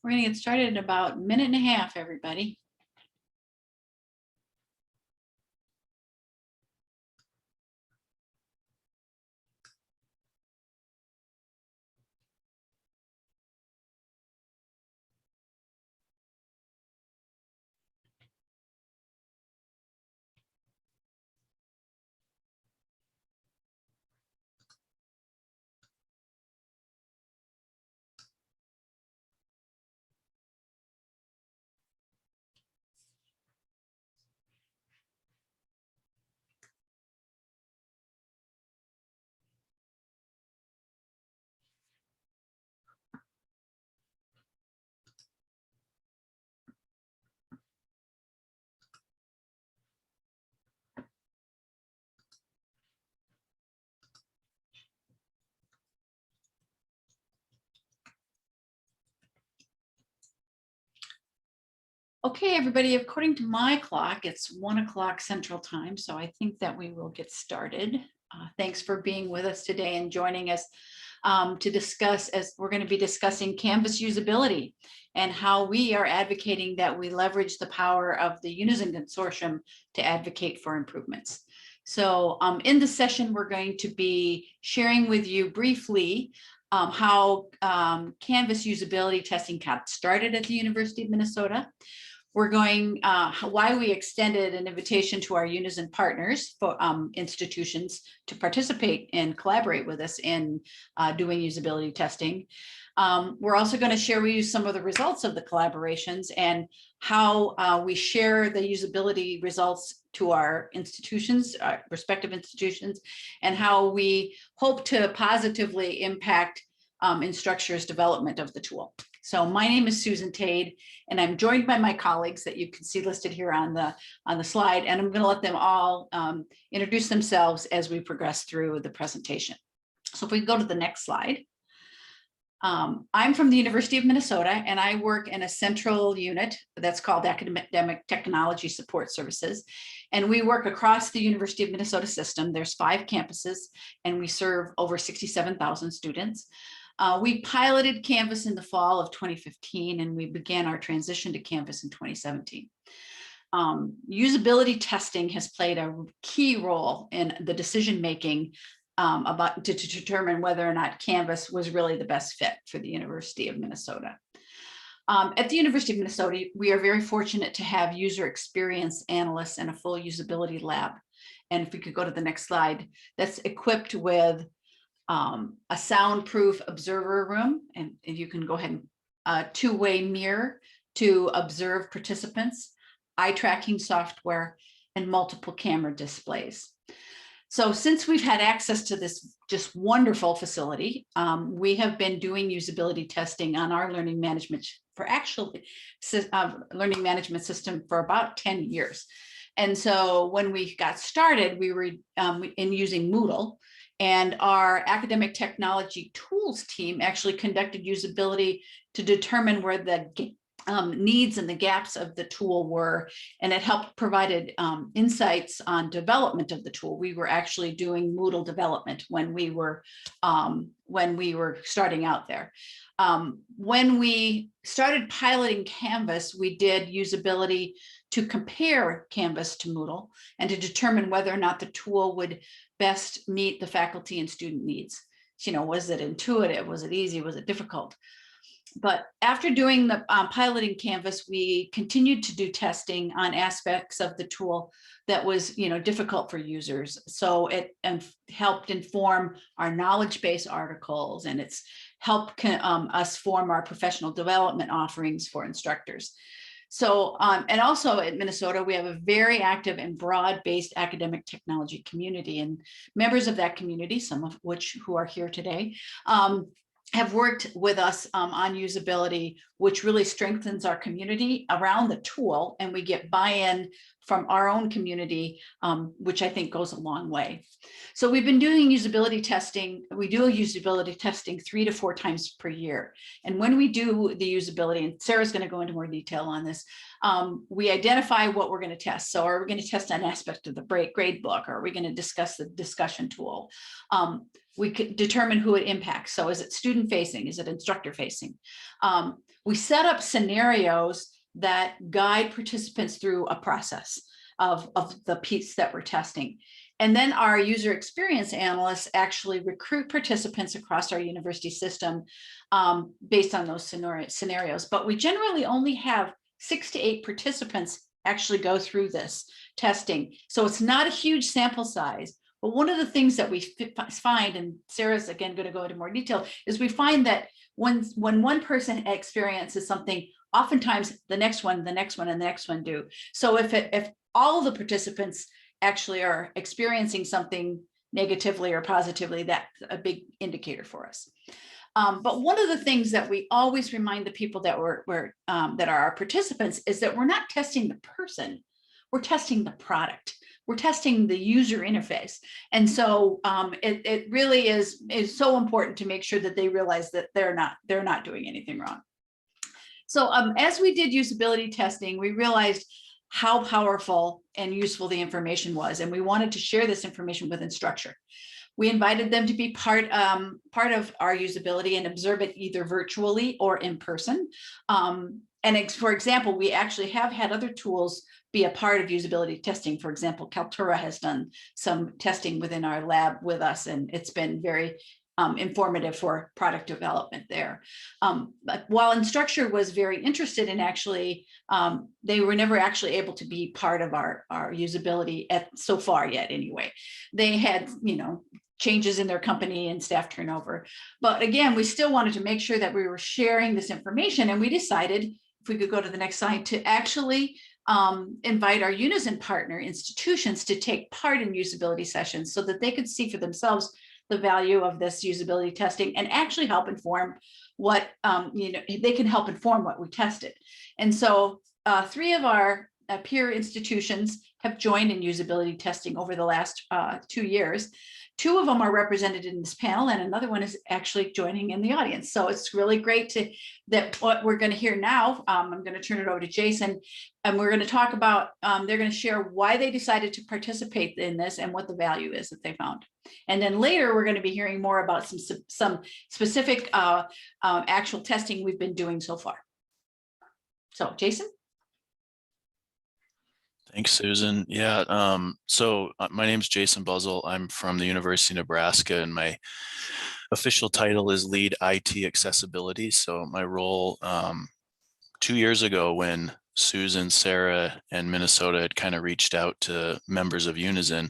We're going to get started in about a minute and a half, everybody. Okay, everybody, according to my clock, it's 1 o'clock Central Time, so I think that we will get started. Thanks for being with us today and joining us to discuss, as we're going to be discussing Canvas usability and how we are advocating that we leverage the power of the Unizin consortium to advocate for improvements. So in this session, we're going to be sharing with you briefly how Canvas usability testing got started at the University of Minnesota. We're going, why we extended an invitation to our Unizin partners for institutions to participate and collaborate with us in doing usability testing. We're also going to share with you some of the results of the collaborations and how we share the usability results to our institutions, respective institutions, and how we hope to positively impact Instructure's development of the tool. So my name is Susan Tade, and I'm joined by my colleagues that you can see listed here on the slide, and I'm going to let them all introduce themselves as we progress through the presentation. So if we go to the next slide. I'm from the University of Minnesota, and I work in a central unit that's called Academic Technology Support Services. And we work across the University of Minnesota system. There's 5 campuses, and we serve over 67,000 students. We piloted Canvas in the fall of 2015, and we began our transition to Canvas in 2017. Usability testing has played a key role in the decision-making to determine whether or not Canvas was really the best fit for the University of Minnesota. At the University of Minnesota, we are very fortunate to have user experience analysts and a full usability lab. And if we could go to the next slide, that's equipped with a soundproof observer room, and you can go ahead and a two-way mirror to observe participants, eye tracking software, and multiple camera displays. So since we've had access to this just wonderful facility, we have been doing usability testing on our learning management learning management system for about 10 years. And so when we got started, we were in using Moodle, and our academic technology tools team actually conducted usability to determine where the needs and the gaps of the tool were, and it helped provided insights on development of the tool. We were actually doing Moodle development when we were starting out there. When we started piloting Canvas, we did usability to compare Canvas to Moodle and to determine whether or not the tool would best meet the faculty and student needs. You know, was it intuitive? Was it easy? Was it difficult? But after doing the piloting Canvas, we continued to do testing on aspects of the tool that was, difficult for users. So it helped inform our knowledge base articles, and it's helped us form our professional development offerings for instructors. So, and also at Minnesota, we have a very active and broad-based academic technology community, and members of that community, some of which who are here today, have worked with us on usability, which really strengthens our community around the tool, and we get buy-in from our own community, which I think goes a long way. So we've been doing usability testing. We do usability testing 3 to 4 times per year. And when we do the usability, and Sarah's going to go into more detail on this, we identify what we're going to test. So are we going to test an aspect of the grade book? Or are we going to discuss the discussion tool? we could determine who it impacts. So is it student facing? Is it instructor facing? We set up scenarios that guide participants through a process of the piece that we're testing. And then our user experience analysts actually recruit participants across our university system based on those scenarios. But we generally only have 6 to 8 participants actually go through this testing. So it's not a huge sample size. But one of the things that we find, and Sarah's again going to go into more detail, is we find that when one person experiences something, oftentimes the next one, and the next one do. So if all of the participants actually are experiencing something negatively or positively, that's a big indicator for us. But one of the things that we always remind the people that that are our participants is that we're not testing the person, we're testing the product. We're testing the user interface. And so it really is so important to make sure that they realize that they're not doing anything wrong. So as we did usability testing, we realized how powerful and useful the information was. And we wanted to share this information with Instructure. We invited them to be part of our usability and observe it either virtually or in person. And for example, we actually have had other tools be a part of usability testing. For example, Kaltura has done some testing within our lab with us, and it's been very informative for product development there. But while Instructure was very interested in actually, they were never actually able to be part of our usability so far yet anyway. They had, changes in their company and staff turnover. But again, we still wanted to make sure that we were sharing this information, and we decided, if we could go to the next slide, to actually invite our Unizin partner institutions to take part in usability sessions so that they could see for themselves the value of this usability testing and actually help inform what, they can help inform what we tested. And so 3 of our peer institutions have joined in usability testing over the last 2 years. 2 of them are represented in this panel, and another one is actually joining in the audience. So it's really great that what we're going to hear now. I'm going to turn it over to Jason, and we're going to talk about, they're going to share why they decided to participate in this and what the value is that they found. And then later, we're going to be hearing more about some specific actual testing we've been doing so far. So Jason? Thanks, Susan. Yeah, so my name is Jason Buzzell. I'm from the University of Nebraska, and my official title is Lead IT Accessibility. So my role 2 years ago, when Susan, Sara, and Minnesota had kind of reached out to members of Unizin,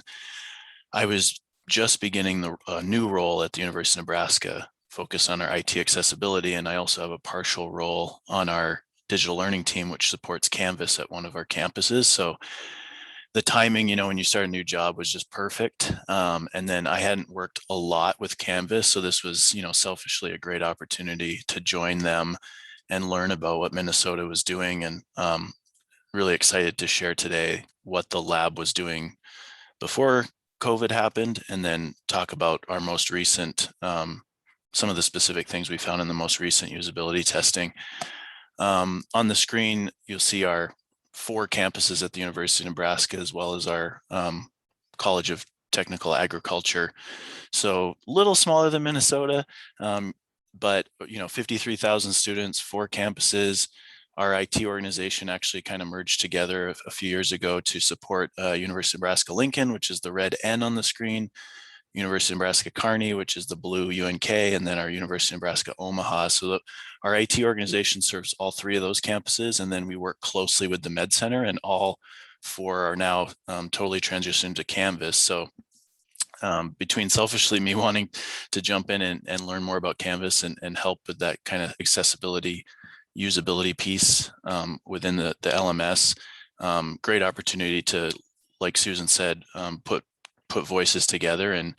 I was just beginning a new role at the University of Nebraska, focused on our IT accessibility, and I also have a partial role on our digital learning team, which supports Canvas at one of our campuses. So the timing, when you start a new job, was just perfect. And then I hadn't worked a lot with Canvas, so this was, selfishly a great opportunity to join them and learn about what Minnesota was doing. And really excited to share today what the lab was doing before COVID happened, and then talk about our most recent, some of the specific things we found in the most recent usability testing. On the screen, you'll see our 4 campuses at the University of Nebraska, as well as our College of Technical Agriculture. So a little smaller than Minnesota, but 53,000 students, 4 campuses. Our IT organization actually kind of merged together a few years ago to support University of Nebraska-Lincoln, which is the red N on the screen, University of Nebraska-Kearney, which is the blue UNK, and then our University of Nebraska-Omaha. So our IT organization serves all 3 of those campuses, and then we work closely with the Med Center, and all 4 are now totally transitioned to Canvas. So between selfishly me wanting to jump in and learn more about Canvas and help with that kind of accessibility, usability piece within the LMS, great opportunity to, like Susan said, put voices together and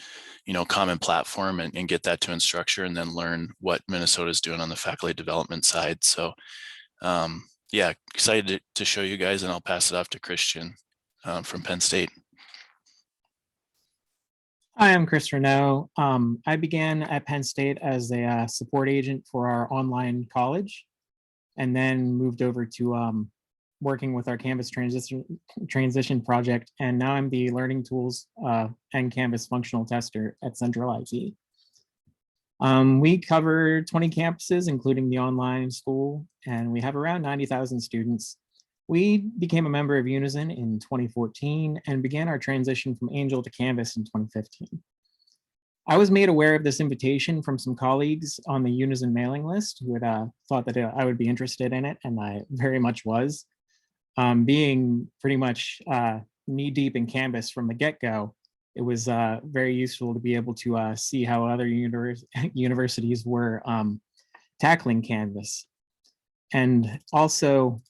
common platform and get that to Instructure, and then learn what Minnesota is doing on the faculty development side. So yeah, excited to show you guys, and I'll pass it off to Christian from Penn State. Hi, I'm Chris Renoe. I began at Penn State as a support agent for our online college, and then moved over to working with our Canvas transition project. And now I'm the learning tools and Canvas functional tester at Central IT. We cover 20 campuses, including the online school, and we have around 90,000 students. We became a member of Unizin in 2014 and began our transition from Angel to Canvas in 2015. I was made aware of this invitation from some colleagues on the Unizin mailing list who had thought that I would be interested in it, and I very much was. Being pretty much knee deep in Canvas from the get-go, it was very useful to be able to see how other universities were tackling Canvas. And also,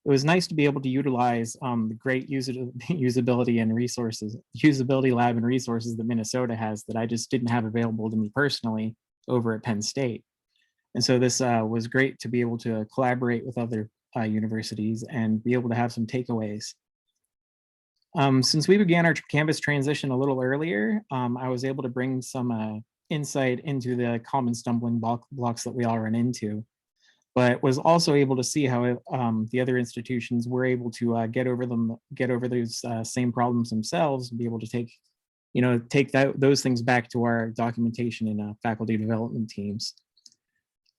it was nice to be able to utilize the great usability and resources, usability lab and resources that Minnesota has that I just didn't have available to me personally over at Penn State. And so this was great to be able to collaborate with other universities and be able to have some takeaways. Since we began our Canvas transition a little earlier, I was able to bring some insight into the common stumbling blocks that we all run into, but was also able to see how the other institutions were able to get over those same problems themselves and be able to take those things back to our documentation and faculty development teams.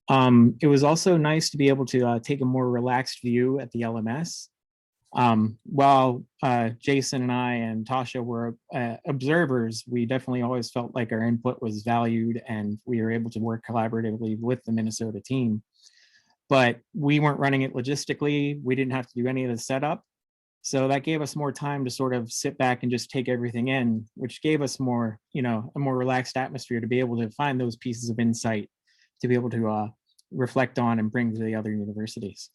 It was also nice to be able to take a more relaxed view at the LMS. While Jason and I and Tasha were observers, we definitely always felt like our input was valued and we were able to work collaboratively with the Minnesota team. But we weren't running it logistically. We didn't have to do any of the setup. So that gave us more time to sort of sit back and just take everything in, which gave us more, a more relaxed atmosphere to be able to find those pieces of insight to be able to reflect on and bring to the other universities.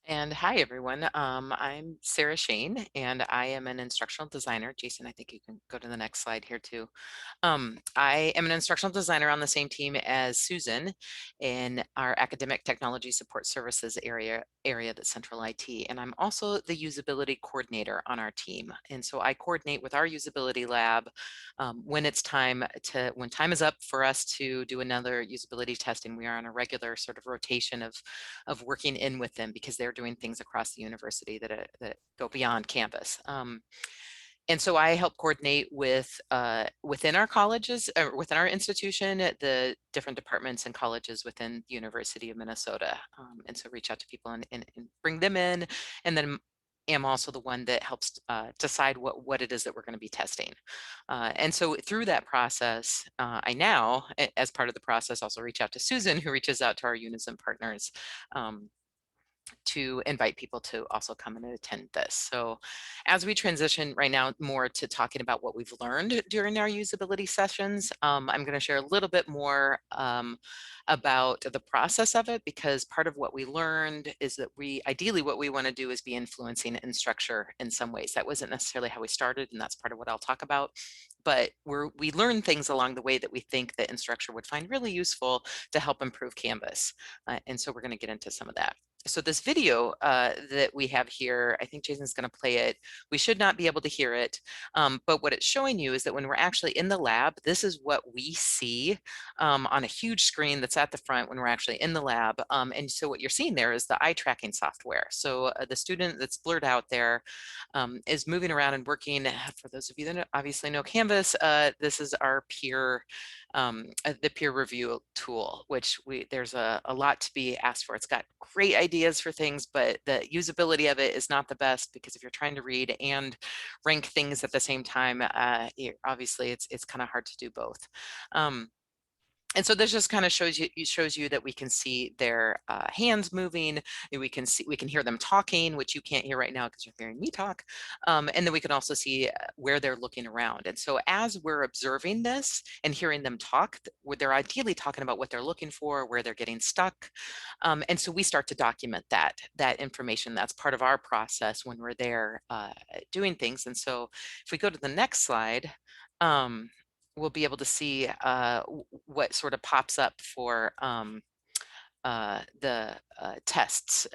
And hi, everyone. I'm Sara Schoen, and I am an instructional designer. Jason, I think you can go to the next slide here too. I am an instructional designer on the same team as Susan in our academic technology support services area that's central IT. And I'm also the usability coordinator on our team. And so I coordinate with our usability lab when time is up for us to do another usability testing. We are on a regular sort of rotation of working in with them because they're doing things across the university that go beyond campus. And so I help coordinate with within our colleges, within our institution, the different departments and colleges within the University of Minnesota. And so reach out to people and bring them in, and then am also the one that helps decide what it is that we're going to be testing. And so through that process, I now, as part of the process, also reach out to Susan, who reaches out to our Unizin partners to invite people to also come and attend this. So as we transition right now more to talking about what we've learned during our usability sessions, I'm going to share a little bit more about the process of it, because part of what we learned is that ideally what we want to do is be influencing Instructure in some ways. That wasn't necessarily how we started, and that's part of what I'll talk about. But we learned things along the way that we think that Instructure would find really useful to help improve Canvas. And so we're going to get into some of that. So this video that we have here, I think Jason's going to play it. We should not be able to hear it, but what it's showing you is that when we're actually in the lab, this is what we see on a huge screen that's at the front when we're actually in the lab. And so what you're seeing there is the eye tracking software. So the student that's blurred out there is moving around and working. For those of you that obviously know Canvas, this is our the peer review tool, which there's a lot to be asked for. It's got great ideas for things, but the usability of it is not the best, because if you're trying to read and rank things at the same time, obviously it's kind of hard to do both. And so this just kind of shows you that we can see their hands moving. We can hear them talking, which you can't hear right now because you're hearing me talk. And then we can also see where they're looking around. And so as we're observing this and hearing them talk, they're ideally talking about what they're looking for, where they're getting stuck. And so we start to document that information. That's part of our process when we're there doing things. And so if we go to the next slide, we'll be able to see what sort of pops up for the tests,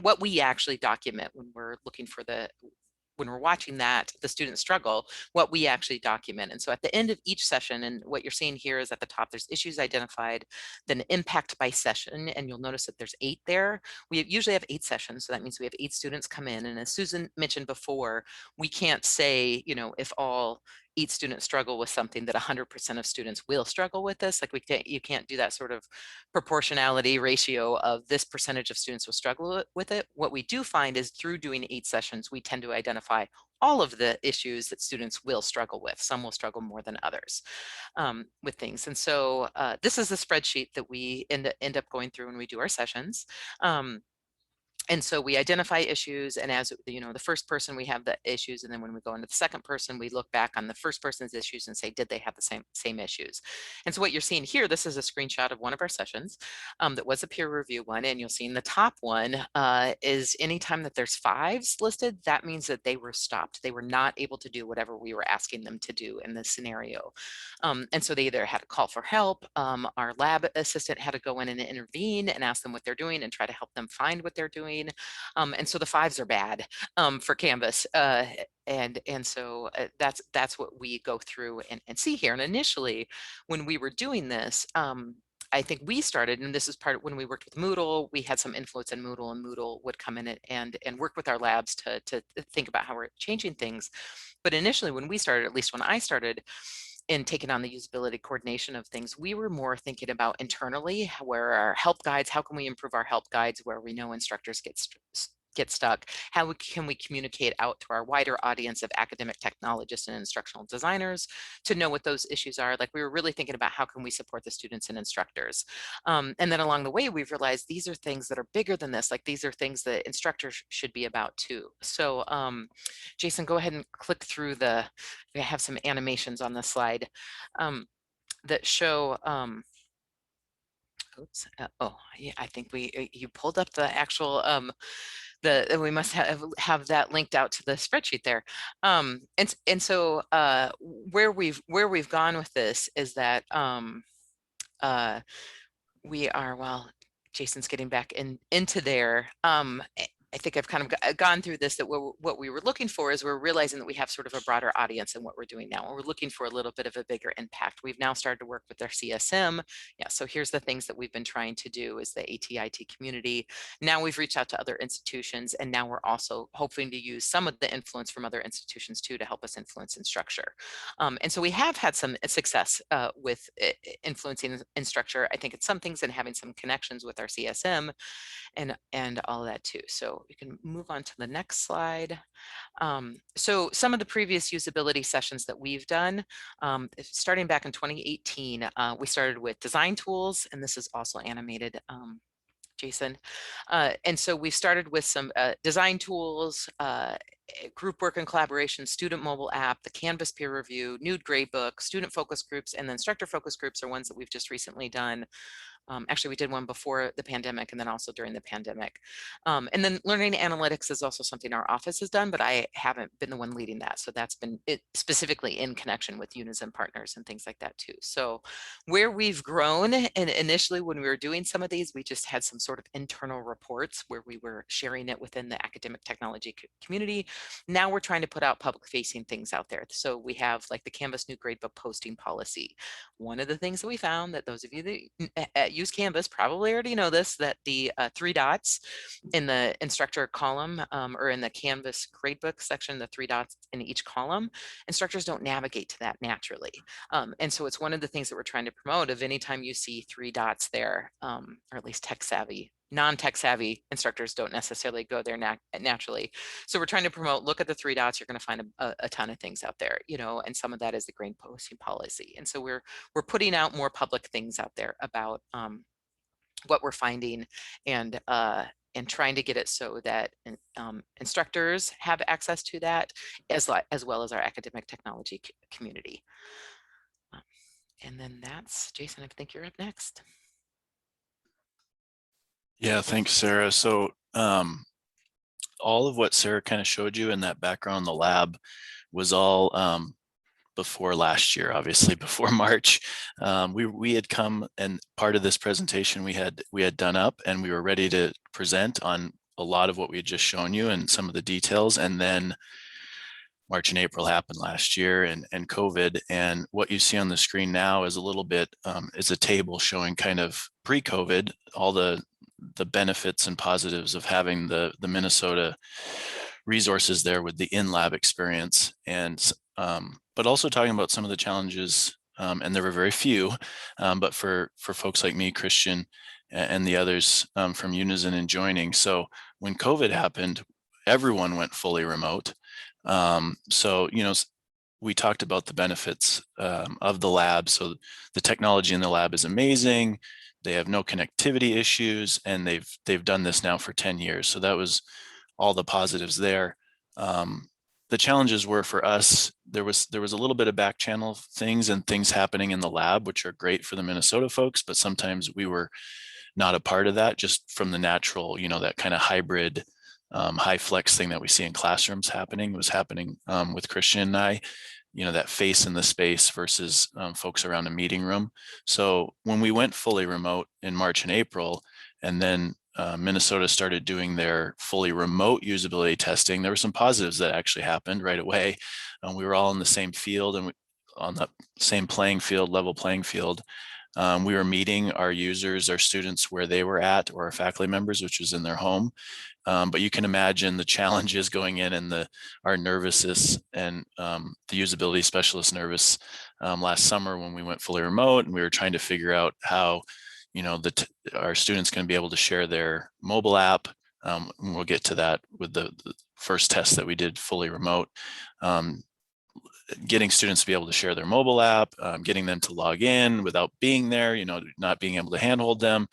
what we actually document when we're looking for when we're watching that, the students struggle, what we actually document. And so at the end of each session, and what you're seeing here is at the top, there's issues identified, then impact by session. And you'll notice that there's 8 there. We usually have 8 sessions. So that means we have 8 students come in. And as Susan mentioned before, we can't say, you know, if all 8 students struggle with something that 100% of students will struggle with this. Like you can't do that sort of proportionality ratio of this percentage of students will struggle with it. What we do find is through doing 8 sessions, we tend to identify all of the issues that students will struggle with. Some will struggle more than others with things. And so this is the spreadsheet that we end up going through when we do our sessions. And so we identify issues, and as you know, the first person, we have the issues, and then when we go into the second person, we look back on the first person's issues and say, did they have the same issues? And so what you're seeing here, this is a screenshot of one of our sessions that was a peer review one, and you'll see in the top one is anytime that there's 5s listed, that means that they were stopped. They were not able to do whatever we were asking them to do in this scenario. And so they either had to call for help, our lab assistant had to go in and intervene and ask them what they're doing and try to help them find what they're doing. And so the 5s are bad for Canvas. And so that's what we go through and see here. And initially, when we were doing this, I think we started, and this is part of when we worked with Moodle, we had some influence in Moodle, and Moodle would come in and work with our labs to think about how we're changing things. But initially, when we started, at least when I started, in taking on the usability coordination of things, we were more thinking about internally, where our help guides, how can we improve our help guides where we know instructors get stuck? How can we communicate out to our wider audience of academic technologists and instructional designers to know what those issues are? Like, we were really thinking about how can we support the students and instructors. And then along the way, we've realized these are things that are bigger than this. Like, these are things that instructors should be about too. So Jason, go ahead and click through we have some animations on the slide that show oops. Oh, yeah, I think you pulled up the actual we must have that linked out to the spreadsheet there. And so where we've gone with this is that we are, well, Jason's getting back into there. I think I've kind of gone through this, that what we were looking for is we're realizing that we have sort of a broader audience in what we're doing now. We're looking for a little bit of a bigger impact. We've now started to work with our CSM. Yeah, so here's the things that we've been trying to do is the ATIT community. Now we've reached out to other institutions, and now we're also hoping to use some of the influence from other institutions too to help us influence Instructure. And so we have had some success with influencing Instructure. I think it's some things and having some connections with our CSM and all of that too. So we can move on to the next slide. So some of the previous usability sessions that we've done, starting back in 2018, we started with design tools, and this is also animated, Jason. And so we started with some design tools, group work and collaboration, student mobile app, the Canvas peer review, nude gradebook, student focus groups, and the instructor focus groups are ones that we've just recently done. Actually, we did one before the pandemic and then also during the pandemic. And then learning analytics is also something our office has done, but I haven't been the one leading that. So that's been specifically in connection with Unizin partners and things like that too. So where we've grown, and initially when we were doing some of these, we just had some sort of internal reports where we were sharing it within the academic technology community. Now we're trying to put out public facing things out there. So we have like the Canvas new gradebook posting policy. One of the things that we found, that those of you that use Canvas probably already know this, that the 3 dots in the instructor column or in the Canvas gradebook section, the 3 dots in each column, instructors don't navigate to that naturally. And so it's one of the things that we're trying to promote of anytime you see 3 dots there, or at least tech savvy. Non-tech savvy instructors don't necessarily go there naturally. So we're trying to promote, look at the 3 dots, you're going to find a ton of things out there, you know, and some of that is the grade posting policy. And so we're putting out more public things out there about what we're finding and trying to get it so that instructors have access to that as well as our academic technology community. And then that's, Jason, I think you're up next. Yeah, thanks, Sarah. So all of what Sarah kind of showed you in that background in the lab was all before last year, obviously before March. We had come, and part of this presentation we had done up, and we were ready to present on a lot of what we had just shown you and some of the details. And then March and April happened last year, and COVID. And what you see on the screen now is a little bit, is a table showing kind of pre-COVID, all the benefits and positives of having the Minnesota resources there with the in-lab experience. And, but also talking about some of the challenges, and there were very few, but for folks like me, Christian, and the others from Unizin and joining. So when COVID happened, everyone went fully remote. So, we talked about the benefits of the lab. So the technology in the lab is amazing. They have no connectivity issues, and they've done this now for 10 years. So that was all the positives there. The challenges were for us, there was a little bit of back channel things and things happening in the lab, which are great for the Minnesota folks, but sometimes we were not a part of that, just from the natural, that kind of hybrid high flex thing that we see in classrooms was happening with Christian and I, that face in the space versus folks around a meeting room. So when we went fully remote in March and April, and then Minnesota started doing their fully remote usability testing, there were some positives that actually happened right away. We were all in the same field and on the same level playing field. We were meeting our users, our students where they were at, or our faculty members, which was in their home. But you can imagine the challenges going in and our nervousness, and the usability specialist nervous last summer when we went fully remote, and we were trying to figure out how, our students going to be able to share their mobile app. And we'll get to that with the first test that we did fully remote. Getting students to be able to share their mobile app, getting them to log in without being there, not being able to handhold them,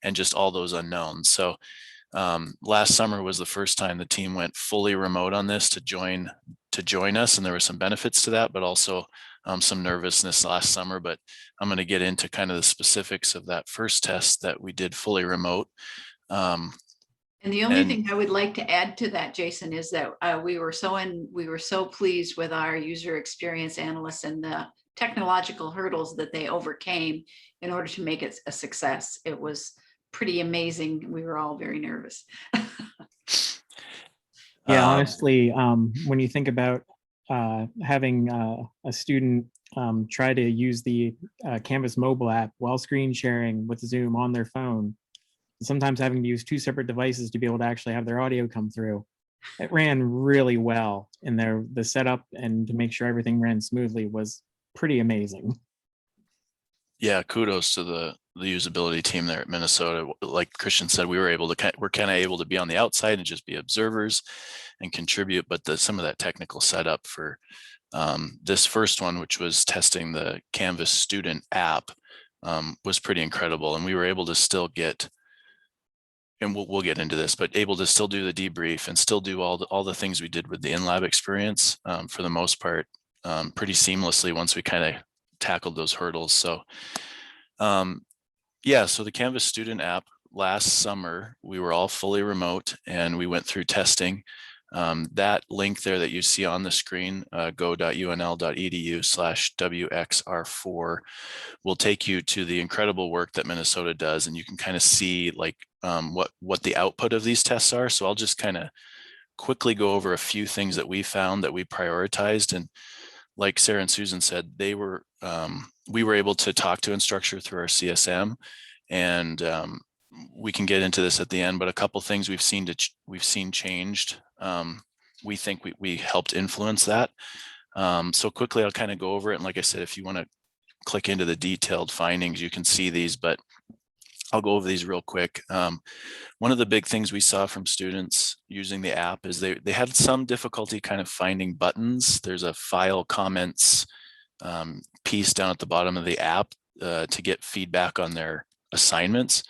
and just all those unknowns. So last summer was the first time the team went fully remote on this to join us, and there were some benefits to that, but also some nervousness last summer. But I'm going to get into kind of the specifics of that first test that we did fully remote. And the only thing I would like to add to that, Jason, is that we were so pleased with our user experience analysts and the technological hurdles that they overcame in order to make it a success. It was pretty amazing. We were all very nervous. Yeah, honestly, when you think about having a student try to use the Canvas mobile app while screen sharing with Zoom on their phone, sometimes having to use two separate devices to be able to actually have their audio come through, it ran really well. And the setup and to make sure everything ran smoothly was pretty amazing. Yeah, kudos to the usability team there at Minnesota. Like Christian said, we're kind of able to be on the outside and just be observers and contribute. But some of that technical setup for this first one, which was testing the Canvas student app, was pretty incredible. And we were able to still get, and we'll get into this, but able to still do the debrief and still do all the things we did with the in-lab experience for the most part, pretty seamlessly once we kind of tackled those hurdles. So yeah, so the Canvas student app last summer, we were all fully remote and we went through testing. That link there that you see on the screen, go.unl.edu/WXR4, will take you to the incredible work that Minnesota does, and you can kind of see like what the output of these tests are. So I'll just kind of quickly go over a few things that we found that we prioritized. And like Sara and Susan said, we were able to talk to Instructure through our CSM, and we can get into this at the end, but a couple things we've seen changed. We think we helped influence that. So quickly, I'll kind of go over it. And like I said, if you want to click into the detailed findings, you can see these, but I'll go over these real quick. One of the big things we saw from students using the app is they had some difficulty kind of finding buttons. There's a file comments piece down at the bottom of the app to get feedback on their assignments.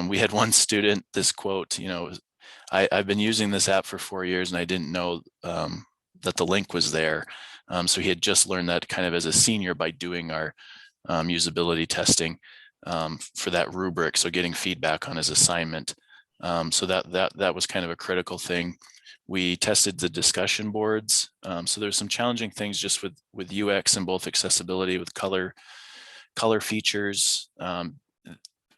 We had one student, this quote, I've been using this app for 4 years and I didn't know that the link was there. So he had just learned that kind of as a senior by doing our usability testing for that rubric. So getting feedback on his assignment. So that was kind of a critical thing. We tested the discussion boards. So there's some challenging things just with UX and both accessibility with color features,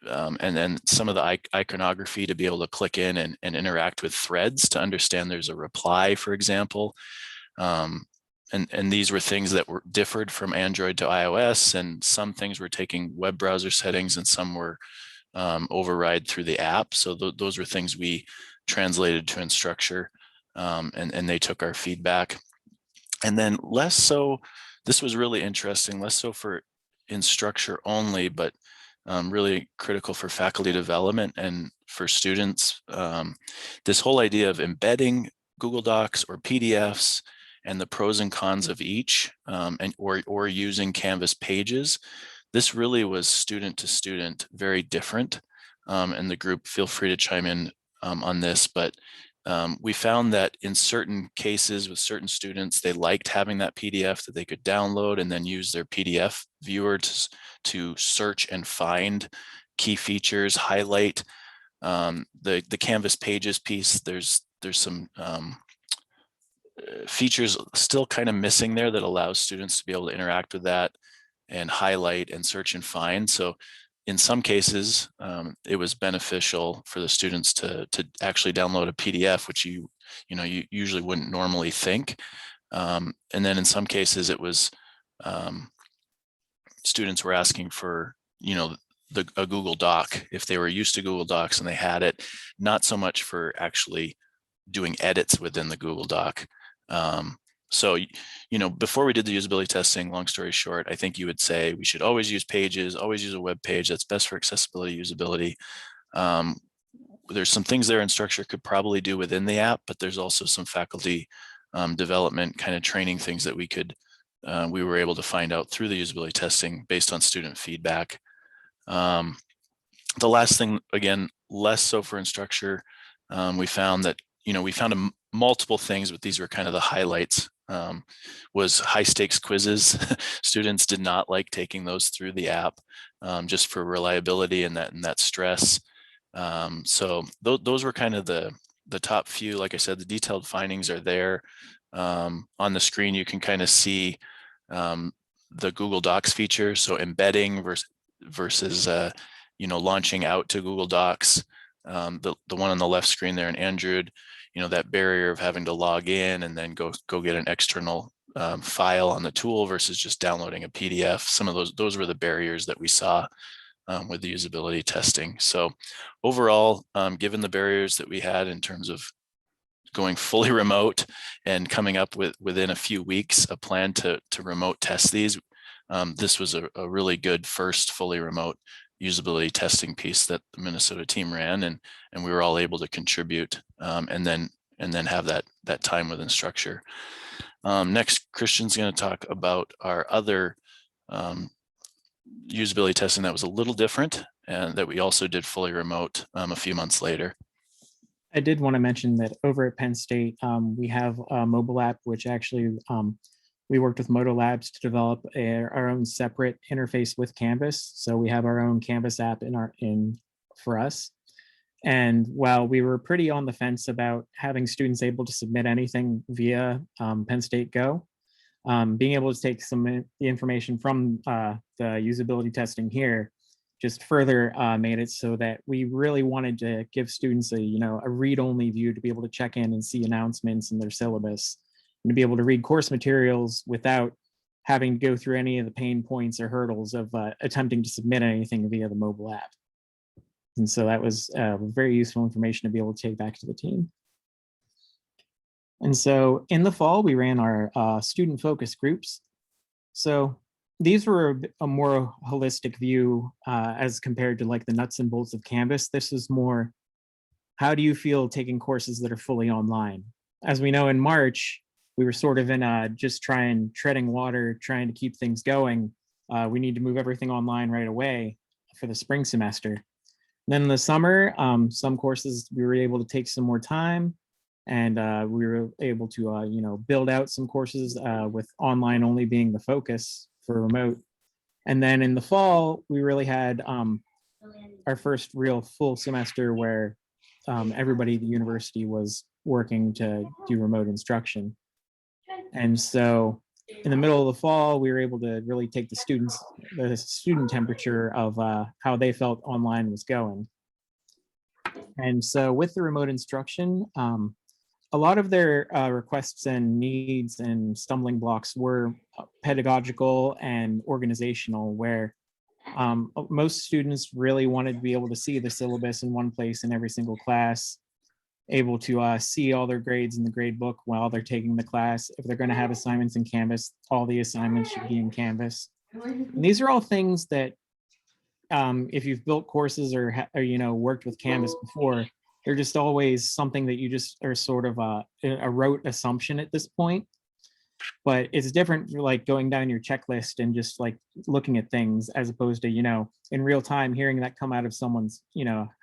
and then some of the iconography to be able to click in and interact with threads to understand there's a reply, for example. And these were things that were differed from Android to iOS, and some things were taking web browser settings and some were override through the app. So those were things we translated to Instructure, and they took our feedback. And then less so, this was really interesting, less so for Instructure only, but really critical for faculty development and for students. This whole idea of embedding Google Docs or PDFs and the pros and cons of each, or using Canvas pages. This really was student to student, very different. And the group, feel free to chime in on this, but we found that in certain cases with certain students, they liked having that PDF that they could download and then use their PDF viewer to search and find key features, highlight the Canvas pages piece. There's some features still kind of missing there that allows students to be able to interact with that and highlight and search and find. So in some cases, it was beneficial for the students to actually download a PDF, which you usually wouldn't normally think. And then in some cases, it was students were asking for a Google Doc if they were used to Google Docs and they had it, not so much for actually doing edits within the Google Doc. So, before we did the usability testing, long story short, I think you would say we should always use pages, always use a web page. That's best for accessibility, usability. There's some things there Instructure could probably do within the app, but there's also some faculty development kind of training things that we were able to find out through the usability testing based on student feedback. The last thing, again, less so for Instructure, we found that, we found multiple things, but these were kind of the highlights, was high stakes quizzes. Students did not like taking those through the app, just for reliability and that stress. So those were kind of the top few. Like I said, the detailed findings are there. On the screen, you can kind of see the Google Docs feature. So embedding versus launching out to Google Docs. The one on the left screen there in Android, that barrier of having to log in and then go get an external file on the tool versus just downloading a PDF. Some of those were the barriers that we saw with the usability testing. So overall, given the barriers that we had in terms of going fully remote and coming up within a few weeks a plan to remote test these, this was a really good first fully remote usability testing piece that the Minnesota team ran, and we were all able to contribute and then have that time with Instructure. Next, Christian's going to talk about our other usability testing that was a little different and that we also did fully remote a few months later. I did want to mention that over at Penn State, we have a mobile app, which actually we worked with Moto Labs to develop our own separate interface with Canvas. So we have our own Canvas app for us. And while we were pretty on the fence about having students able to submit anything via Penn State Go, being able to take some of the information from the usability testing here just further made it so that we really wanted to give students a read-only view to be able to check in and see announcements in their syllabus, and to be able to read course materials without having to go through any of the pain points or hurdles of attempting to submit anything via the mobile app. And so that was very useful information to be able to take back to the team. And so in the fall, we ran our student focus groups. So these were a more holistic view as compared to like the nuts and bolts of Canvas. This is more, how do you feel taking courses that are fully online? As we know, in March, we were sort of in just treading water, trying to keep things going. We need to move everything online right away for the spring semester. Then in the summer, some courses we were able to take some more time, and we were able to build out some courses with online only being the focus for remote. And then in the fall, we really had our first real full semester where everybody at the university was working to do remote instruction. And so in the middle of the fall, we were able to really take the student temperature of how they felt online was going. And so with the remote instruction, a lot of their requests and needs and stumbling blocks were pedagogical and organizational, where most students really wanted to be able to see the syllabus in one place in every single class, able to see all their grades in the grade book while they're taking the class. If they're going to have assignments in Canvas, all the assignments should be in Canvas. And these are all things that if you've built courses or worked with Canvas before, they're just always something that you just are sort of a rote assumption at this point. But it's different for like going down your checklist and just like looking at things, as opposed to, in real time hearing that come out of someone's,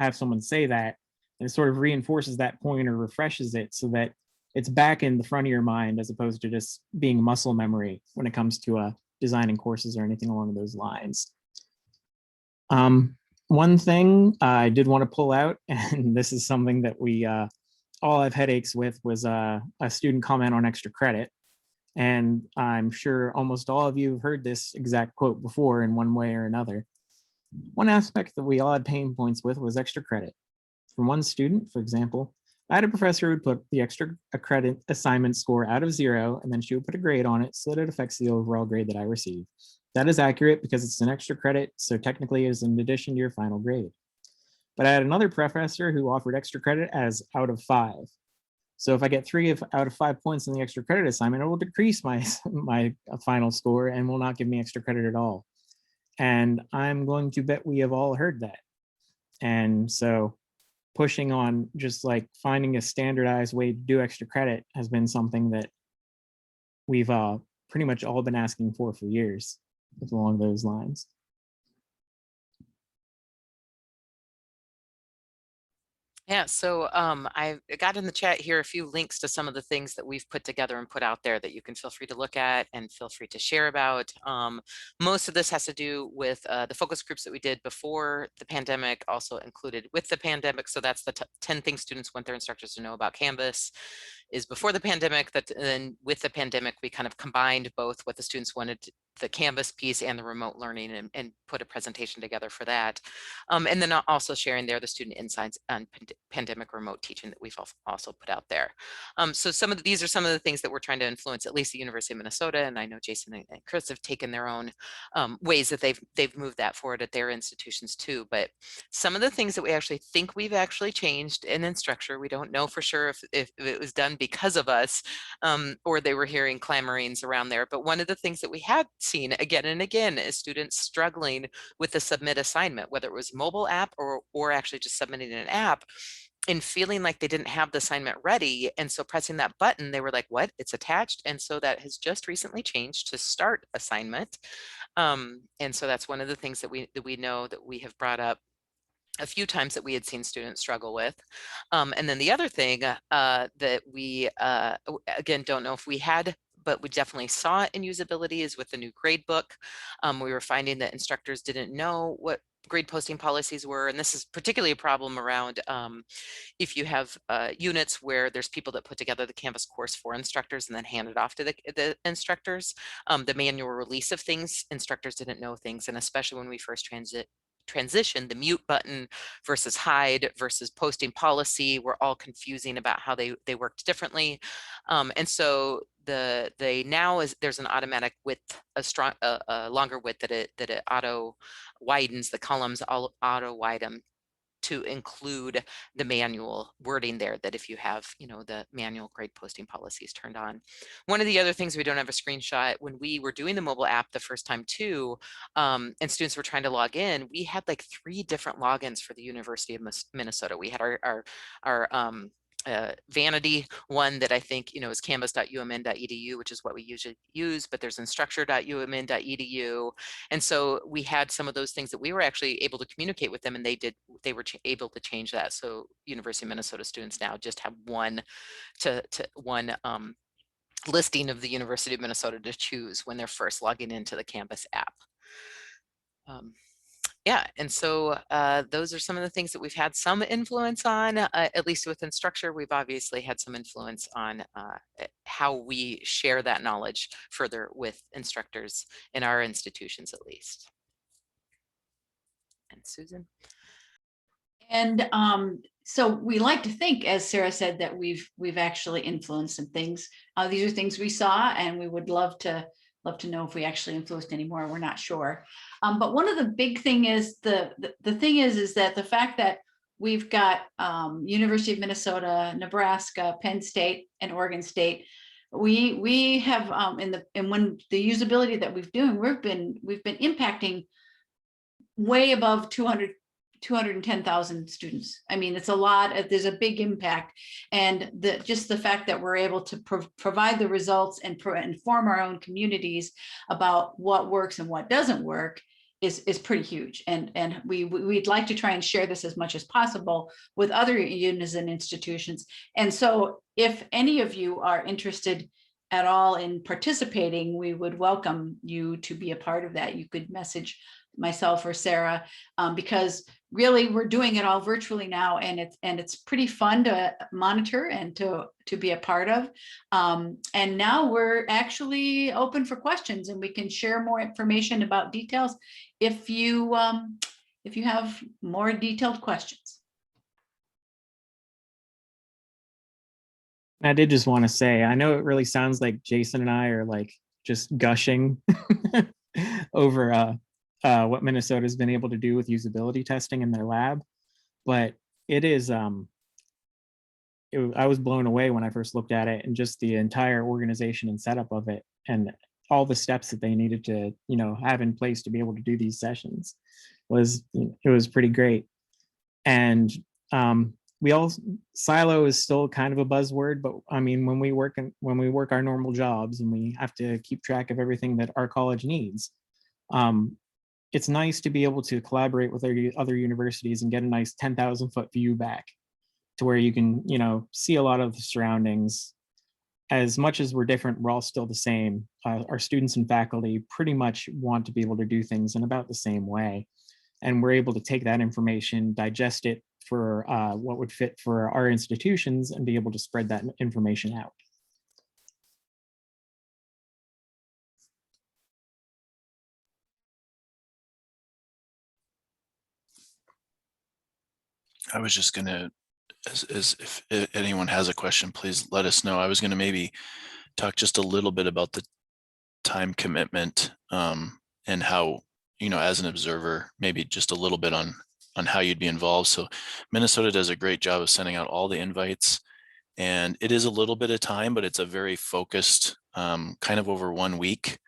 have someone say that, and it sort of reinforces that point or refreshes it so that it's back in the front of your mind, as opposed to just being muscle memory when it comes to designing courses or anything along those lines. One thing I did want to pull out, and this is something that we all have headaches with, was a student comment on extra credit. And I'm sure almost all of you have heard this exact quote before in one way or another. One aspect that we all had pain points with was extra credit. For one student, for example, I had a professor who would put the extra credit assignment score out of 0, and then she would put a grade on it so that it affects the overall grade that I receive. That is accurate because it's an extra credit, so technically it is in addition to your final grade. But I had another professor who offered extra credit as out of 5. So if I get 3 out of 5 points in the extra credit assignment, it will decrease my final score and will not give me extra credit at all. And I'm going to bet we have all heard that. And so pushing on just like finding a standardized way to do extra credit has been something that we've pretty much all been asking for years along those lines. Yeah, so I got in the chat here a few links to some of the things that we've put together and put out there that you can feel free to look at and feel free to share about. Most of this has to do with the focus groups that we did before the pandemic, also included with the pandemic. So that's the 10 things students want their instructors to know about Canvas is before the pandemic. That then with the pandemic, we kind of combined both what the students wanted, the Canvas piece and the remote learning, and put a presentation together for that. And then also sharing there the student insights on pandemic remote teaching that we've also put out there. So these are some of the things that we're trying to influence, at least the University of Minnesota, and I know Jason and Chris have taken their own ways that they've moved that forward at their institutions too. But some of the things that we actually think we've actually changed in Instructure, we don't know for sure if it was done because of us or they were hearing clamorings around there. But one of the things that we had seen again and again is students struggling with the submit assignment, whether it was mobile app or actually just submitting an app, and feeling like they didn't have the assignment ready. And so pressing that button, they were like, what? It's attached. And so that has just recently changed to start assignment. And so that's one of the things that we know that we have brought up a few times that we had seen students struggle with. And then the other thing that we, again, don't know if we had, but we definitely saw it in usability is with the new grade book. We were finding that instructors didn't know what grade posting policies were. And this is particularly a problem around if you have units where there's people that put together the Canvas course for instructors and then hand it off to the instructors. The manual release of things, instructors didn't know things. And especially when we first transition, the mute button versus hide versus posting policy were all confusing about how they worked differently. And so there's an automatic width, a longer width that it auto widens the columns, auto widen to include the manual wording there, that if you have, the manual grade posting policies turned on. One of the other things, we don't have a screenshot, when we were doing the mobile app the first time too, and students were trying to log in, we had like 3 different logins for the University of Minnesota. We had our vanity one that I think is canvas.umn.edu, which is what we usually use, but there's instructure.umn.edu. And so we had some of those things that we were actually able to communicate with them, and they were able to change that. So University of Minnesota students now just have one listing of the University of Minnesota to choose when they're first logging into the Canvas app. Yeah, and so those are some of the things that we've had some influence on, at least with Instructure. We've obviously had some influence on how we share that knowledge further with instructors in our institutions, at least. And Susan? And so we like to think, as Sarah said, that we've actually influenced some things. These are things we saw, and we would love to know if we actually influenced any more. We're not sure. But one of the big thing is the thing is that the fact that we've got University of Minnesota, Nebraska, Penn State, and Oregon State. We have and when the usability that we've doing, we've been impacting way above 210,000 students. I mean, it's a lot. There's a big impact, and just the fact that we're able to provide the results and inform our own communities about what works and what doesn't work is pretty huge. And we'd like to try and share this as much as possible with other Unizin institutions. And so, if any of you are interested at all in participating, we would welcome you to be a part of that. You could message myself or Sarah, because really we're doing it all virtually now, and it's pretty fun to monitor and to be a part of. And now we're actually open for questions, and we can share more information about details if you have more detailed questions. I did just want to say, I know it really sounds like Jason and I are like just gushing over what Minnesota's been able to do with usability testing in their lab, but it is, I was blown away when I first looked at it, and just the entire organization and setup of it, and all the steps that they needed to, have in place to be able to do these sessions it was pretty great. And silo is still kind of a buzzword, but I mean, when we work our normal jobs and we have to keep track of everything that our college needs, it's nice to be able to collaborate with other universities and get a nice 10,000 foot view back to where you can, see a lot of the surroundings. As much as we're different, we're all still the same. Our students and faculty pretty much want to be able to do things in about the same way. And we're able to take that information, digest it for what would fit for our institutions, and be able to spread that information out. I was just gonna, as if anyone has a question, please let us know. I was gonna maybe talk just a little bit about the time commitment, and how, as an observer, maybe just a little bit on how you'd be involved. So Minnesota does a great job of sending out all the invites, and it is a little bit of time, but it's a very focused, kind of over 1 week.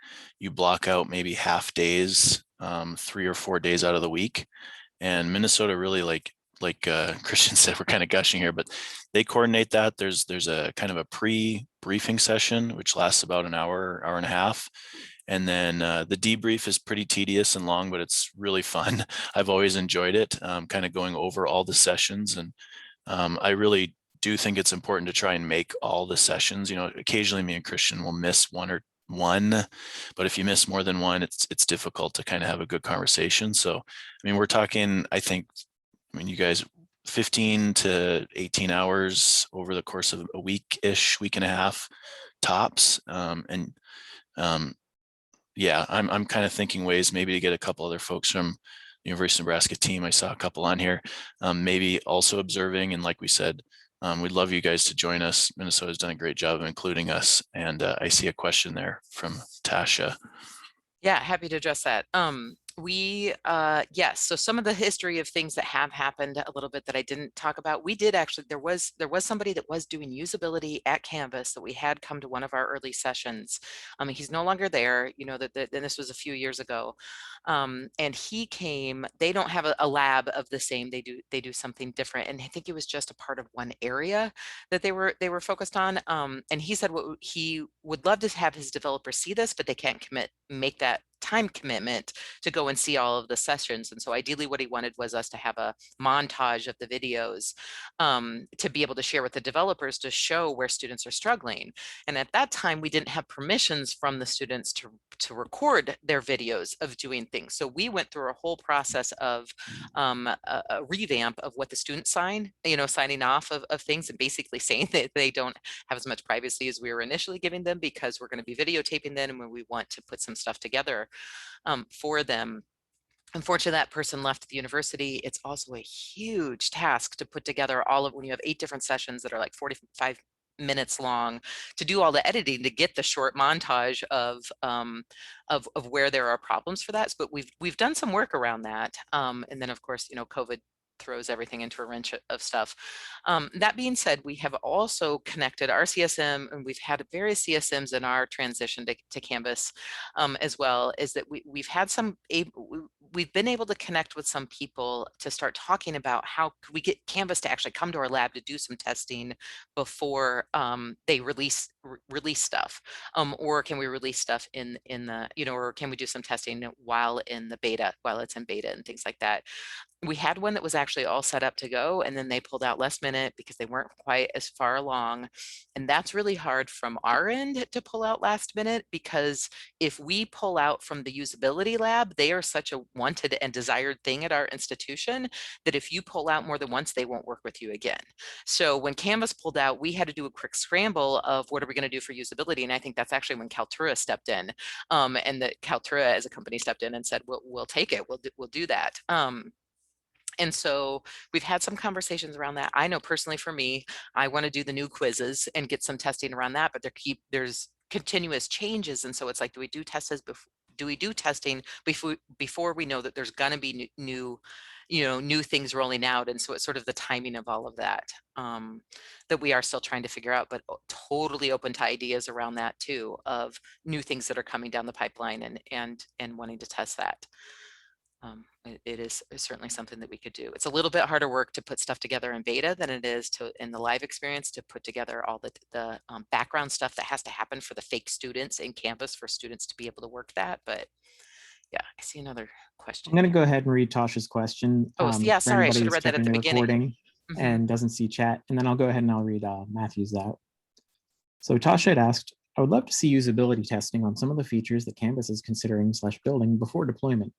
You block out maybe half days, 3 or 4 days out of the week. And Minnesota really, like Christian said, we're kind of gushing here, but they coordinate that. There's a kind of a pre-briefing session, which lasts about an hour and a half. And then the debrief is pretty tedious and long, but it's really fun. I've always enjoyed it, kind of going over all the sessions. And I really do think it's important to try and make all the sessions. Occasionally me and Christian will miss one, but if you miss more than one, it's difficult to kind of have a good conversation. So, I mean, we're talking, you guys, 15 to 18 hours over the course of a week-ish, week and a half tops. Yeah, I'm kind of thinking ways maybe to get a couple other folks from the University of Nebraska team. I saw a couple on here, maybe also observing. And like we said, we'd love you guys to join us. Minnesota's done a great job of including us. And I see a question there from Tasha. Yeah, happy to address that. Yes, so some of the history of things that have happened a little bit that I didn't talk about, we did actually, there was somebody that was doing usability at Canvas that we had come to one of our early sessions. He's no longer there, and this was a few years ago. And he came, they don't have a lab of the same, they do something different. And I think it was just a part of one area that they were focused on. And he said what he would love to have his developers see this, but they can't make that time commitment to go and see all of the sessions. And so ideally what he wanted was us to have a montage of the videos to be able to share with the developers to show where students are struggling. And at that time, we didn't have permissions from the students to record their videos of doing things. So we went through a whole process of a revamp of what the students signing off of things, and basically saying that they don't have as much privacy as we were initially giving them, because we're going to be videotaping them and when we want to put some stuff together for them. Unfortunately, that person left the university. It's also a huge task to put together all of, when you have 8 different sessions that are like 45 minutes long, to do all the editing to get the short montage of where there are problems for that. But we've done some work around that. And then of course, COVID throws everything into a wrench of stuff. That being said, we have also connected our CSM, and we've had various CSMs in our transition to Canvas as well, is that we've had we've been able to connect with some people to start talking about how could we get Canvas to actually come to our lab to do some testing before they release stuff, or can we release stuff in the, or can we do some testing while it's in beta and things like that. We had one that was actually all set up to go, and then they pulled out last minute because they weren't quite as far along. And that's really hard from our end to pull out last minute, because if we pull out from the usability lab, they are such a wanted and desired thing at our institution that if you pull out more than once, they won't work with you again. So when Canvas pulled out, we had to do a quick scramble of what are we going to do for usability. And I think that's actually when Kaltura stepped in, and that Kaltura as a company stepped in and said, we'll take it. We'll do that. And so we've had some conversations around that. I know personally for me, I want to do the new quizzes and get some testing around that, but there's continuous changes. And so it's like, do we do testing before we know that there's going to be new things rolling out? And so it's sort of the timing of all of that that we are still trying to figure out, but totally open to ideas around that too, of new things that are coming down the pipeline and wanting to test that. It is certainly something that we could do. It's a little bit harder work to put stuff together in beta than it is in the live experience, to put together all the background stuff that has to happen for the fake students in Canvas for students to be able to work that. But yeah, I see another question. I'm going to go ahead and read Tasha's question. Oh, yeah, sorry, I should have who's read that at checking the beginning. Recording and doesn't see chat. And then I'll go ahead and I'll read Matthew's out. So Tasha had asked, I would love to see usability testing on some of the features that Canvas is considering / building before deployment.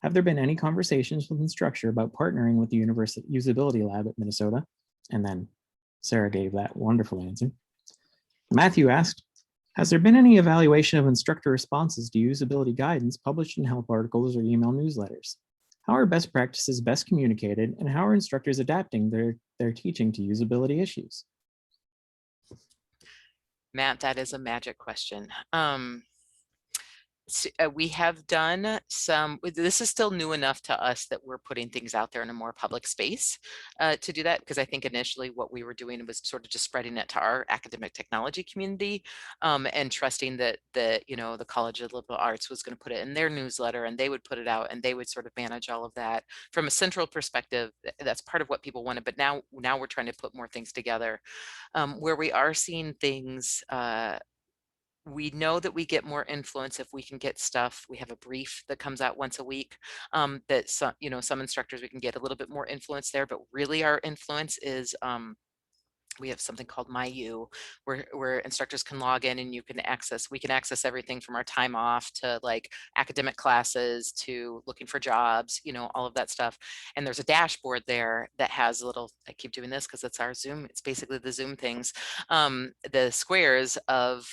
Have there been any conversations with Instructure about partnering with the University Usability Lab at Minnesota? And then Sarah gave that wonderful answer. Matthew asked, has there been any evaluation of instructor responses to usability guidance published in help articles or email newsletters? How are best practices best communicated, and how are instructors adapting their teaching to usability issues? Matt, that is a magic question. We have done some, this is still new enough to us that we're putting things out there in a more public space to do that, because I think initially what we were doing was sort of just spreading it to our academic technology community and trusting that the College of Liberal Arts was going to put it in their newsletter and they would put it out and they would sort of manage all of that. From a central perspective, that's part of what people wanted, but now we're trying to put more things together. Where we are seeing things, we know that we get more influence if we can get stuff. We have a brief that comes out once a week that some instructors, we can get a little bit more influence there, but really our influence is we have something called MyU, where instructors can log in and we can access everything from our time off to like academic classes to looking for jobs, all of that stuff. And there's a dashboard there that has a little, I keep doing this because it's our Zoom, it's basically the Zoom things, the squares of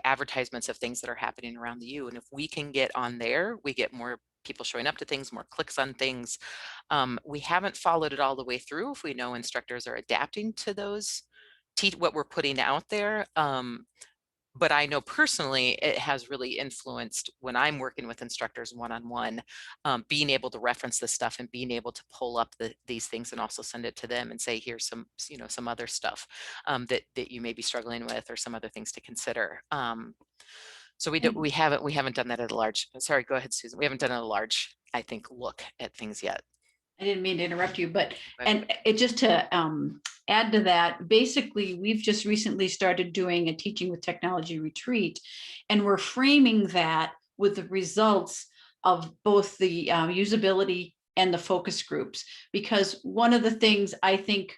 advertisements of things that are happening around the U. And if we can get on there, we get more people showing up to things, more clicks on things. We haven't followed it all the way through if we know instructors are adapting to those, what we're putting out there. But I know personally it has really influenced when I'm working with instructors one-on-one, being able to reference this stuff and being able to pull up these things and also send it to them and say, here's some other stuff that you may be struggling with, or some other things to consider. So we haven't done that at a large, sorry, go ahead, Susan. We haven't done a large, I think, look at things yet. I didn't mean to interrupt you, but and it just to add to that, basically, we've just recently started doing a teaching with technology retreat, and we're framing that with the results of both the usability and the focus groups, because one of the things I think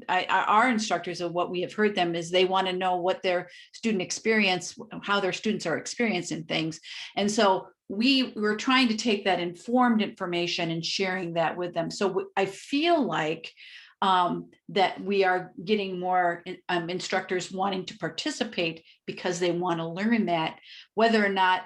our instructors, of what we have heard them, is they want to know what their student experience, how their students are experiencing things. And so we're trying to take that informed information and sharing that with them. So I feel like that we are getting more instructors wanting to participate because they want to learn that. Whether or not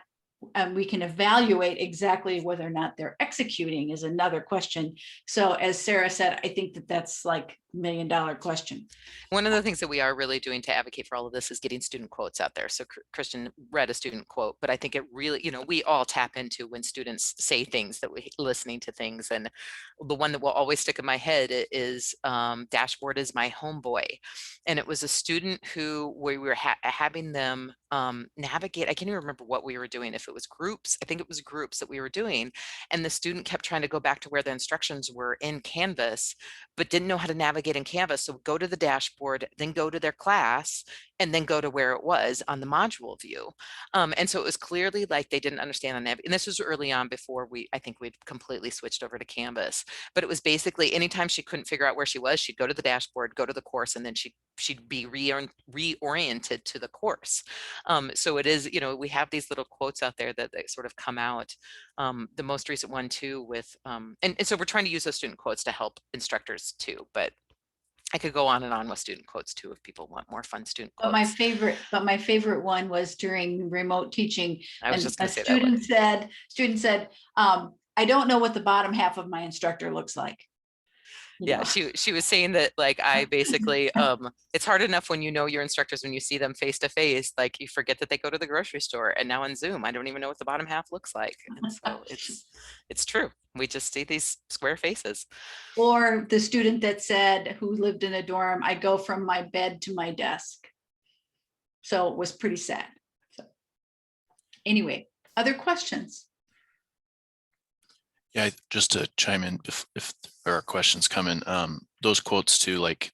and we can evaluate exactly whether or not they're executing is another question. So as Sara said, I think that that's like $1 million question. One of the things that we are really doing to advocate for all of this is getting student quotes out there. So Christian read a student quote, but I think it really, you know, we all tap into when students say things that we listening to things. And the one that will always stick in my head is dashboard is my homeboy. And it was a student who we were having them navigate. I can't even remember what we were doing. If it was groups, I think it was groups that we were doing. And the student kept trying to go back to where the instructions were in Canvas, but didn't know how to navigate in Canvas. So go to the dashboard, then go to their class, and then go to where it was on the module view. And so it was clearly like they didn't understand the nav. And this was early on before I think we'd completely switched over to Canvas. But it was basically anytime she couldn't figure out where she was, she'd go to the dashboard, go to the course, and then she'd be reoriented to the course. So it is, you know, we have these little quotes out there that sort of come out. The most recent one too with, and so we're trying to use those student quotes to help instructors too, but I could go on and on with student quotes too if people want more fun student quotes. But my favorite one was during remote teaching. I was And just going a to say that one. student said, I don't know what the bottom half of my instructor looks like. You Yeah, know? she was saying that, like, I basically it's hard enough when you know your instructors, when you see them face to face, like you forget that they go to the grocery store, and now on Zoom I don't even know what the bottom half looks like. And so it's true, we just see these square faces. Or the student that said, who lived in a dorm, I go from my bed to my desk. So it was pretty sad. So anyway, other questions? Yeah, just to chime in, if there are questions coming, those quotes too, like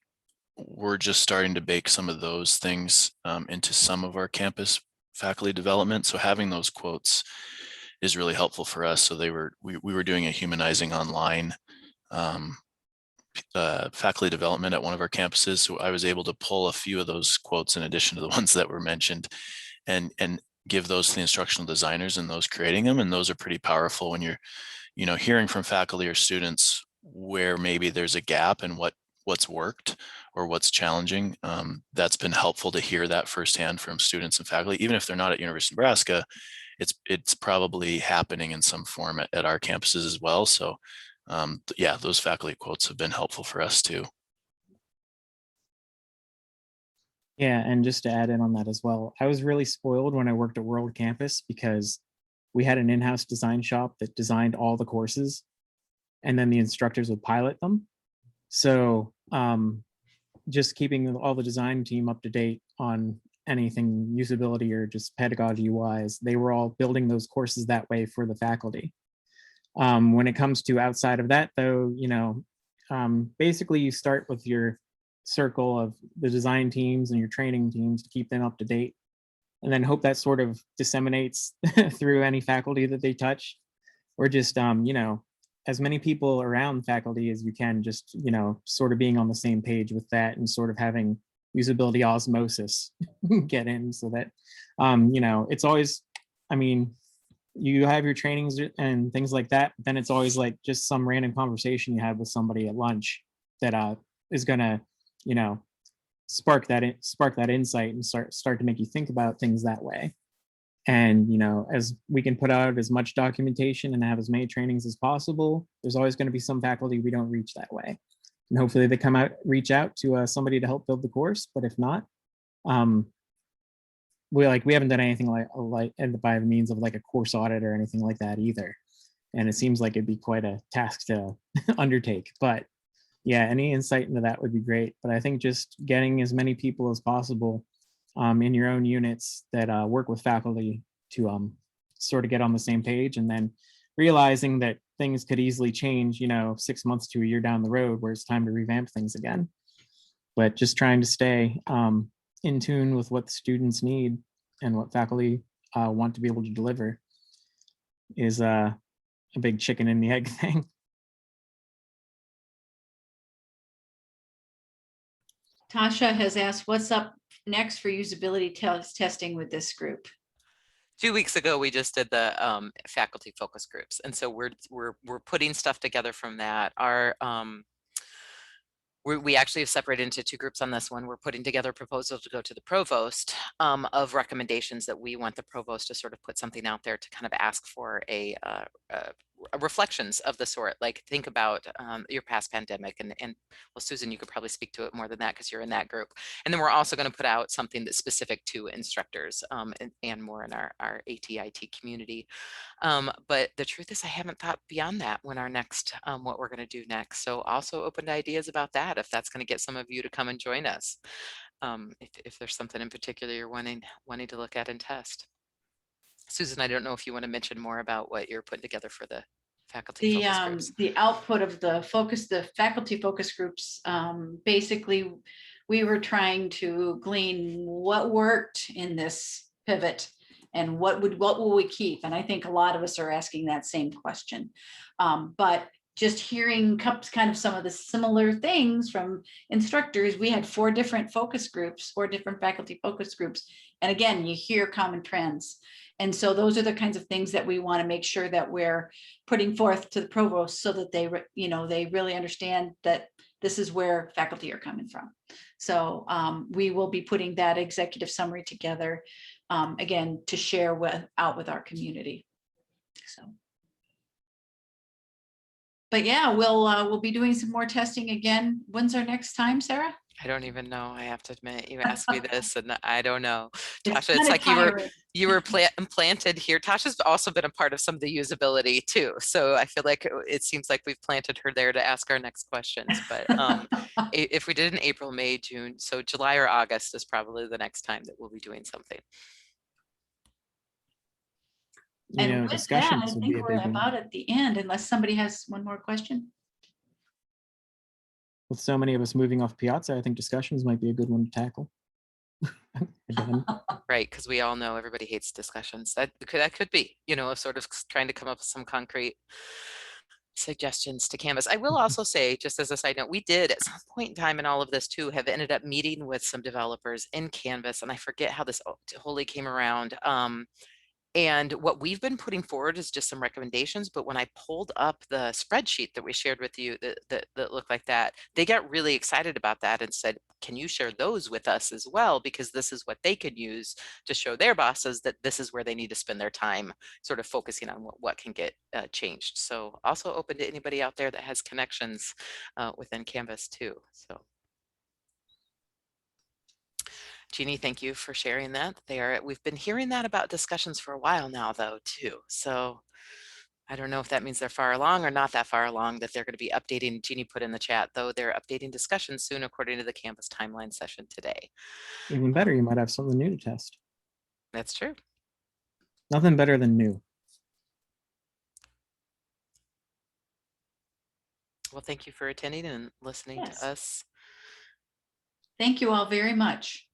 we're just starting to bake some of those things into some of our campus faculty development. So having those quotes is really helpful for us. So we were doing a humanizing online faculty development at one of our campuses. So I was able to pull a few of those quotes in addition to the ones that were mentioned and give those to the instructional designers and those creating them. And those are pretty powerful when you're, you know, hearing from faculty or students where maybe there's a gap in what's worked or what's challenging. That's been helpful to hear that firsthand from students and faculty, even if they're not at University of Nebraska. It's probably happening in some form at our campuses as well. So yeah, those faculty quotes have been helpful for us too. Yeah, and just to add in on that as well, I was really spoiled when I worked at World Campus because we had an in-house design shop that designed all the courses, and then the instructors would pilot them. So just keeping all the design team up to date on anything usability or just pedagogy wise, they were all building those courses that way for the faculty. When it comes to outside of that though, you know, basically you start with your circle of the design teams and your training teams to keep them up to date, and then hope that sort of disseminates through any faculty that they touch, or just, you know, as many people around faculty as you can, just, you know, sort of being on the same page with that and sort of having usability osmosis get in so that, you know, it's always, I mean, you have your trainings and things like that, but then it's always like just some random conversation you have with somebody at lunch that is gonna, you know, spark that insight and start to make you think about things that way. And, you know, as we can put out as much documentation and have as many trainings as possible, there's always going to be some faculty we don't reach that way. And hopefully they reach out to somebody to help build the course. But if not, we haven't done anything like by the means of like a course audit or anything like that either. And it seems like it'd be quite a task to undertake. But yeah, any insight into that would be great. But I think just getting as many people as possible in your own units that work with faculty to sort of get on the same page, and then realizing that things could easily change, you know, 6 months to a year down the road where it's time to revamp things again. But just trying to stay in tune with what the students need and what faculty want to be able to deliver is a big chicken and the egg thing. Tasha has asked, what's up next for usability testing with this group? 2 weeks ago, we just did the faculty focus groups, and so we're putting stuff together from that. We're we actually have separated into 2 groups on this one. We're putting together a proposal to go to the provost of recommendations that we want the provost to sort of put something out there to kind of ask for a reflections of the sort, like think about your past pandemic and well, Susan, you could probably speak to it more than that because you're in that group. And then we're also going to put out something that's specific to instructors and more in our AT-IT community. But the truth is I haven't thought beyond that when our next, what we're going to do next. So also open to ideas about that, if that's going to get some of you to come and join us. If there's something in particular you're wanting to look at and test. Susan, I don't know if you want to mention more about what you're putting together for the faculty focus groups. The output of the faculty focus groups, basically, we were trying to glean what worked in this pivot and what will we keep? And I think a lot of us are asking that same question. But just hearing kind of some of the similar things from instructors, we had 4 different focus groups, 4 different faculty focus groups. And again, you hear common trends. And so those are the kinds of things that we want to make sure that we're putting forth to the provost so that they really understand that this is where faculty are coming from. So we will be putting that executive summary together again to share out with our community. So. But yeah, we'll be doing some more testing again. When's our next time, Sarah? I don't even know. I have to admit, you asked me this and I don't know. Tasha, It's it's like tiring. you were planted here. Tasha's also been a part of some of the usability too. So I feel like it seems like we've planted her there to ask our next questions. But if we did in April, May, June, so July or August is probably the next time that we'll be doing something. And with that, I would think be a we're big one. about at the end, unless somebody has one more question. With so many of us moving off Piazza, I think discussions might be a good one to tackle. Again. Right, because we all know everybody hates discussions. That could be, sort of trying to come up with some concrete suggestions to Canvas. I will also say, just as a side note, we did at some point in time in all of this too have ended up meeting with some developers in Canvas, and I forget how this wholly came around. And what we've been putting forward is just some recommendations, but when I pulled up the spreadsheet that we shared with you that looked like that, they got really excited about that and said, can you share those with us as well? Because this is what they could use to show their bosses that this is where they need to spend their time sort of focusing on what can get changed. So also open to anybody out there that has connections within Canvas too. So. Jeannie, thank you for sharing that. We've been hearing that about discussions for a while now, though, too. So I don't know if that means they're far along or not that far along, that they're going to be updating. Jeannie put in the chat, though, they're updating discussions soon, according to the Canvas timeline session today. Even better, you might have something new to test. That's true. Nothing better than new. Well, thank you for attending and listening to us. Thank you all very much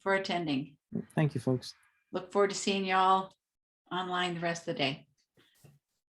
for attending. Thank you, folks. Look forward to seeing y'all online the rest of the day.